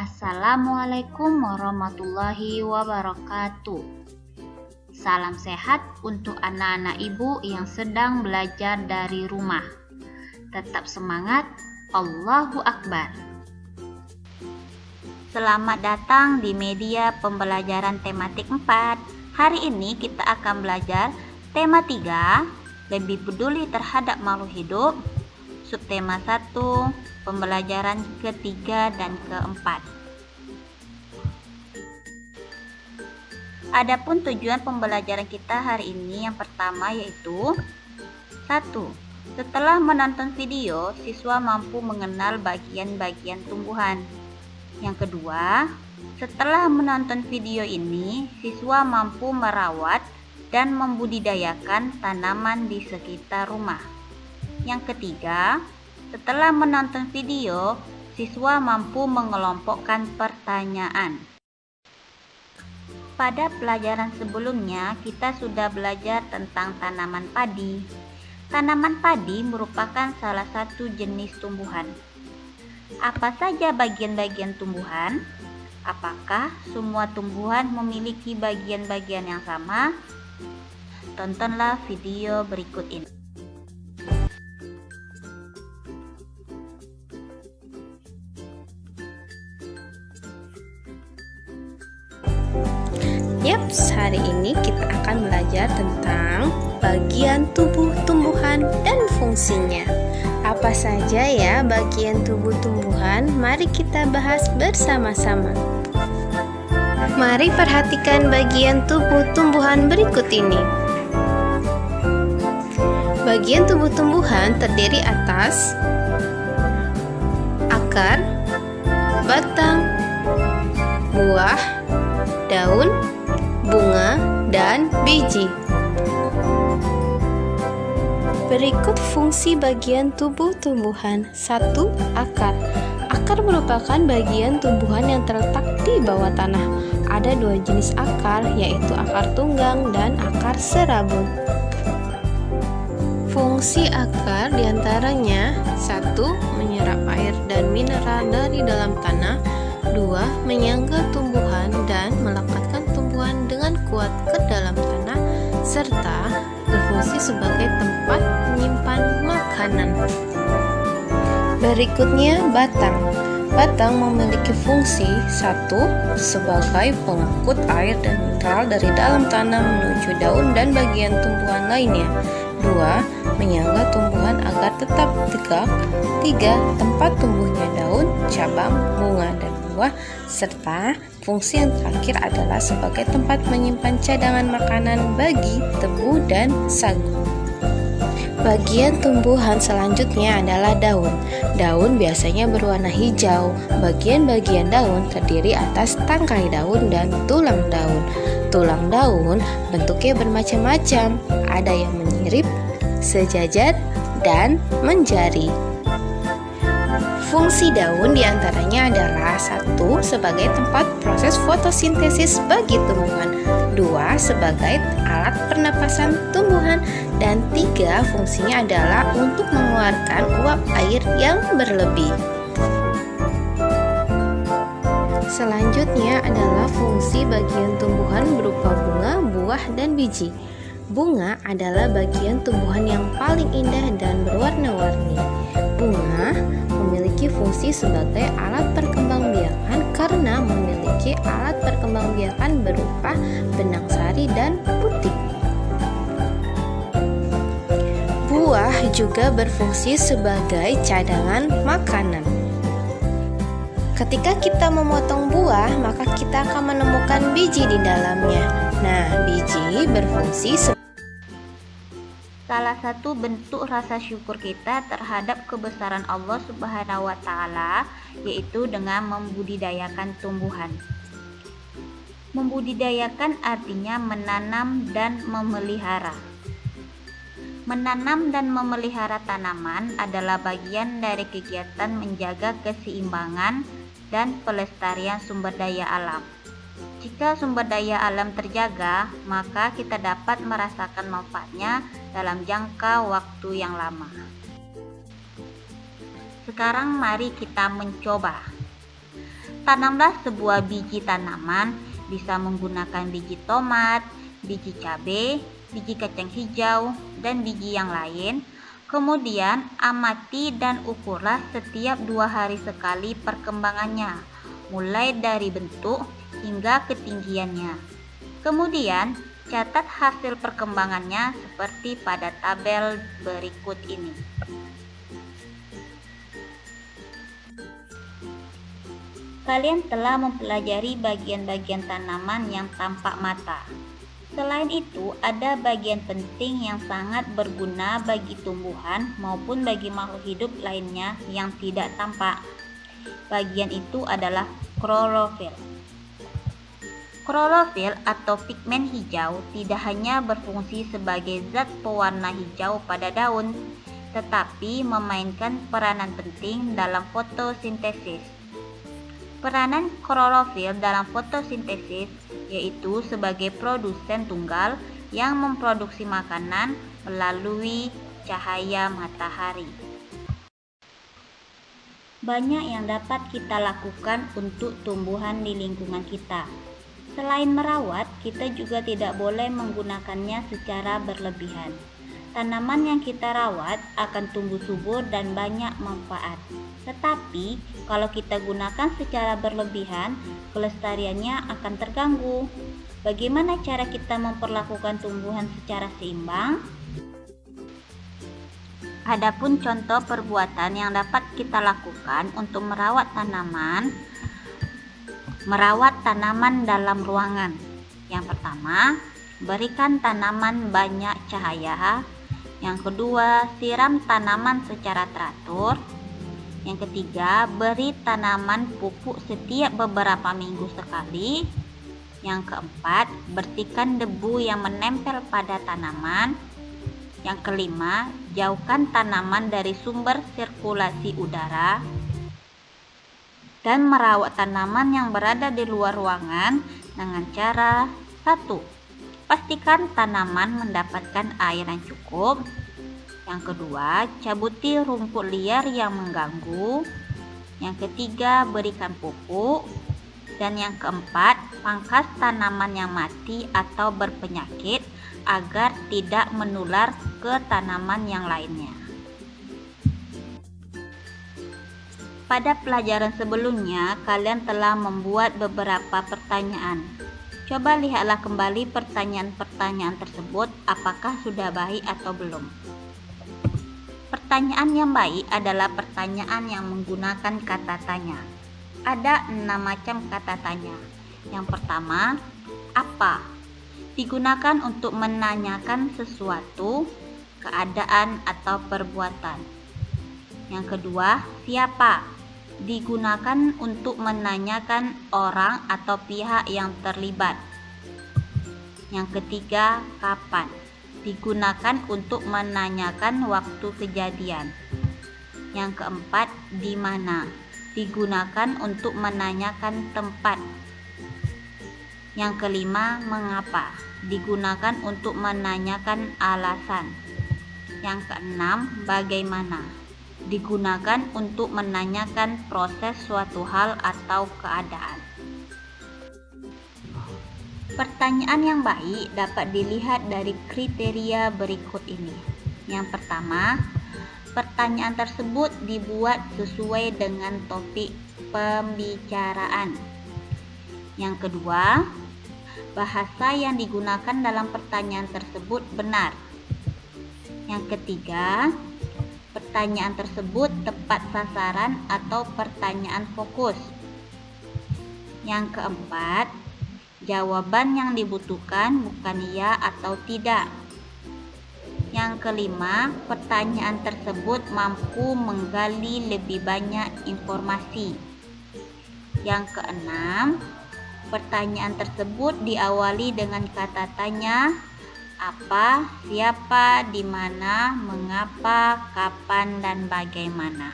Assalamualaikum warahmatullahi wabarakatuh. Salam sehat untuk anak-anak ibu yang sedang belajar dari rumah. Tetap semangat, Allahu Akbar. Selamat datang di media pembelajaran tematik 4. Hari ini kita akan belajar tema 3, lebih peduli terhadap makhluk hidup. Subtema 1, pembelajaran ketiga dan keempat. Adapun tujuan pembelajaran kita hari ini yang pertama yaitu 1. Setelah menonton video, siswa mampu mengenal bagian-bagian tumbuhan. Yang kedua, setelah menonton video ini, siswa mampu merawat dan membudidayakan tanaman di sekitar rumah. Yang ketiga, setelah menonton video, siswa mampu mengelompokkan pertanyaan. Pada pelajaran sebelumnya, kita sudah belajar tentang tanaman padi. Tanaman padi merupakan salah satu jenis tumbuhan. Apa saja bagian-bagian tumbuhan? Apakah semua tumbuhan memiliki bagian-bagian yang sama? Tontonlah video berikut ini. Yaps, hari ini kita akan belajar tentang bagian tubuh tumbuhan dan fungsinya. Apa saja ya bagian tubuh tumbuhan? Mari kita bahas bersama-sama. Mari perhatikan bagian tubuh tumbuhan berikut ini. Bagian tubuh tumbuhan terdiri atas akar, batang, buah, daun, bunga, dan biji. Berikut fungsi bagian tubuh tumbuhan. 1. Akar. Akar merupakan bagian tumbuhan yang terletak di bawah tanah. Ada 2 jenis akar, yaitu akar tunggang dan akar serabut. Fungsi akar diantaranya 1. Menyerap air dan mineral dari dalam tanah. 2. Menyangga tumbuhan dan melekatkan tumbuhan dengan kuat ke dalam tanah, serta berfungsi sebagai tempat menyimpan makanan. Berikutnya batang. Batang memiliki fungsi 1. Sebagai pengangkut air dan mineral dari dalam tanah menuju daun dan bagian tumbuhan lainnya. 2. Menyangga tumbuhan agar tetap tegak. 3. Tempat tumbuhnya daun, cabang, bunga, dan buah, serta fungsi yang terakhir adalah sebagai tempat menyimpan cadangan makanan bagi tebu dan sagu. Bagian tumbuhan selanjutnya adalah daun. Daun biasanya berwarna hijau. Bagian-bagian daun terdiri atas tangkai daun dan tulang daun. Tulang daun bentuknya bermacam-macam, ada yang menyirip, sejajar, dan menjari. Fungsi daun diantaranya adalah 1. Sebagai tempat proses fotosintesis bagi tumbuhan, 2. Sebagai alat pernapasan tumbuhan, dan 3. Fungsinya adalah untuk mengeluarkan uap air yang berlebih. Selanjutnya adalah fungsi bagian tumbuhan berupa bunga, buah, dan biji. Bunga adalah bagian tumbuhan yang paling indah dan berwarna-warni. Bunga memiliki fungsi sebagai alat perkembangbiakan karena memiliki alat perkembangbiakan berupa benang sari dan putik. Buah juga berfungsi sebagai cadangan makanan. Ketika kita memotong buah, maka kita akan menemukan biji di dalamnya. Nah, biji berfungsi Salah satu bentuk rasa syukur kita terhadap kebesaran Allah Subhanahu wa Ta'ala yaitu dengan membudidayakan tumbuhan. Membudidayakan artinya menanam dan memelihara. Menanam dan memelihara tanaman adalah bagian dari kegiatan menjaga keseimbangan dan pelestarian sumber daya alam. Jika sumber daya alam terjaga, maka kita dapat merasakan manfaatnya dalam jangka waktu yang lama. Sekarang mari kita mencoba. Tanamlah sebuah biji tanaman, bisa menggunakan biji tomat, biji cabai, biji kacang hijau, dan biji yang lain. Kemudian amati dan ukurlah setiap 2 hari sekali perkembangannya, mulai dari bentuk hingga ketinggiannya. Kemudian catat hasil perkembangannya seperti pada tabel berikut ini. Kalian telah mempelajari bagian-bagian tanaman yang tampak mata. Selain itu, ada bagian penting yang sangat berguna bagi tumbuhan maupun bagi makhluk hidup lainnya yang tidak tampak. Bagian itu adalah klorofil. Klorofil atau pigmen hijau tidak hanya berfungsi sebagai zat pewarna hijau pada daun, tetapi memainkan peranan penting dalam fotosintesis. Peranan klorofil dalam fotosintesis yaitu sebagai produsen tunggal yang memproduksi makanan melalui cahaya matahari. Banyak yang dapat kita lakukan untuk tumbuhan di lingkungan kita. Selain merawat, kita juga tidak boleh menggunakannya secara berlebihan. Tanaman yang kita rawat akan tumbuh subur dan banyak manfaat. Tetapi, kalau kita gunakan secara berlebihan, kelestariannya akan terganggu. Bagaimana cara kita memperlakukan tumbuhan secara seimbang? Adapun contoh perbuatan yang dapat kita lakukan untuk merawat tanaman dalam ruangan. Yang pertama, berikan tanaman banyak cahaya. Yang kedua, siram tanaman secara teratur. Yang ketiga, beri tanaman pupuk setiap beberapa minggu sekali. Yang keempat, bersihkan debu yang menempel pada tanaman. Yang kelima, jauhkan tanaman dari sumber sirkulasi udara. Dan merawat tanaman yang berada di luar ruangan dengan cara 1. Pastikan tanaman mendapatkan air yang cukup. Yang kedua, cabuti rumput liar yang mengganggu. Yang ketiga, berikan pupuk. Dan yang keempat, pangkas tanaman yang mati atau berpenyakit agar tidak menular ke tanaman yang lainnya. Pada pelajaran sebelumnya, kalian telah membuat beberapa pertanyaan. Coba lihatlah kembali pertanyaan-pertanyaan tersebut, apakah sudah baik atau belum. Pertanyaan yang baik adalah pertanyaan yang menggunakan kata tanya. Ada 6 macam kata tanya. Yang pertama, apa? Digunakan untuk menanyakan sesuatu, keadaan, atau perbuatan. Yang kedua, siapa? Digunakan untuk menanyakan orang atau pihak yang terlibat. Yang ketiga, kapan? Digunakan untuk menanyakan waktu kejadian. Yang keempat, di mana? Digunakan untuk menanyakan tempat. Yang kelima, mengapa? Digunakan untuk menanyakan alasan. Yang keenam, bagaimana? Digunakan untuk menanyakan proses suatu hal atau keadaan. Pertanyaan yang baik dapat dilihat dari kriteria berikut ini. Yang pertama, pertanyaan tersebut dibuat sesuai dengan topik pembicaraan. Yang kedua, bahasa yang digunakan dalam pertanyaan tersebut benar. Yang ketiga, pertanyaan tersebut tepat sasaran atau pertanyaan fokus. Yang keempat, jawaban yang dibutuhkan bukan ya atau tidak. Yang kelima, pertanyaan tersebut mampu menggali lebih banyak informasi. Yang keenam, pertanyaan tersebut diawali dengan kata tanya, apa, siapa, di mana, mengapa, kapan, dan bagaimana.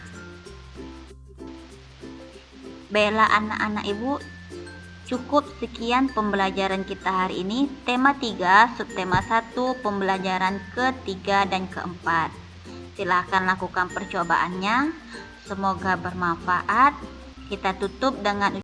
Baiklah anak-anak ibu, cukup sekian pembelajaran kita hari ini. Tema 3, subtema 1, pembelajaran ketiga dan keempat. Silahkan lakukan percobaannya. Semoga bermanfaat. Kita tutup dengan